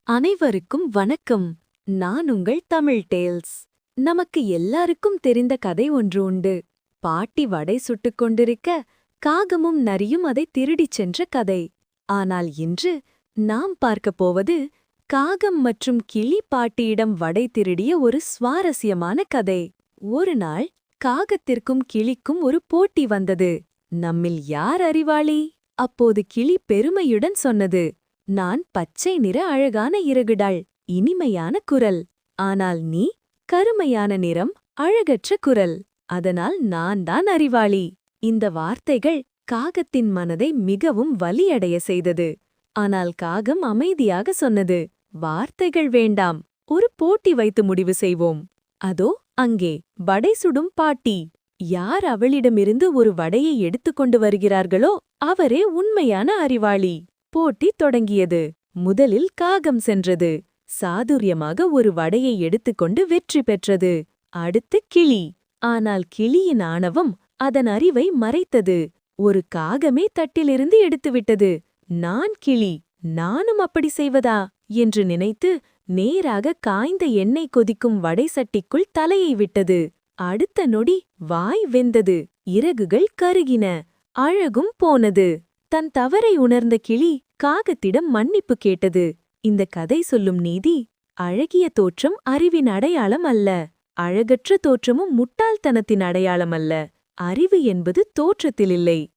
அனைவருக்கும் வணக்கம். நான் உங்கள் தமிழ் டேல்ஸ். நமக்கு எல்லாருக்கும் தெரிந்த கதை ஒன்று உண்டு. பாட்டி வடை சுட்டுக் கொண்டிருக்க காகமும் நரியும் அதை திருடிச் சென்ற கதை. ஆனால் இன்று நாம் பார்க்கப் போவது காகம் மற்றும் கிளி பாட்டியிடம் வடை திருடிய ஒரு சுவாரஸ்யமான கதை. ஒரு நாள் காகத்திற்கும் கிளிக்கும் ஒரு போட்டி வந்தது. நம்மில் யார் அறிவாளி? அப்போது கிளி பெருமையுடன் சொன்னது, நான் பச்சை நிற அழகான இறகுடாள், இனிமையான குரல். ஆனால் நீ கருமையான நிறம், அழகற்ற குரல். அதனால் நான் தான் அறிவாளி. இந்த வார்த்தைகள் காகத்தின் மனதை மிகவும் வலியடைய செய்தது. ஆனால் காகம் அமைதியாக சொன்னது, வார்த்தைகள் வேண்டாம், ஒரு போட்டி வைத்து முடிவு செய்வோம். அதோ அங்கே வடை சுடும் பாட்டி. யார் அவளிடமிருந்து ஒரு வடையை எடுத்துக்கொண்டு வருகிறார்களோ அவரே உண்மையான அறிவாளி. போட்டி தொடங்கியது. முதலில் காகம் சென்றது. சாதுரியமாக ஒரு வடையை எடுத்துக்கொண்டு வெற்றி பெற்றது. அடுத்து கிளி. ஆனால் கிளியின் ஆணவம் அதன் அறிவை மறைத்தது. ஒரு காகமே தட்டிலிருந்து எடுத்துவிட்டது. நான் கிளி, நானும் அப்படி செய்வதா என்று நினைத்து நேராக காய்ந்த எண்ணெய் கொதிக்கும் வடை சட்டிக்குள் தலையை விட்டது. அடுத்த நொடி வாய் வெந்தது. இறகுகள் கருகின. அழகும் போனது. தன் தவறை உணர்ந்த கிளி காகத்திடம் மன்னிப்பு கேட்டது. இந்த கதை சொல்லும் நீதி, அழகிய தோற்றம் அறிவின் அடையாளம் அல்ல. அழகற்ற தோற்றமும் முட்டாள்தனத்தின் அடையாளம் அல்ல. அறிவு என்பது தோற்றத்திலில்லை,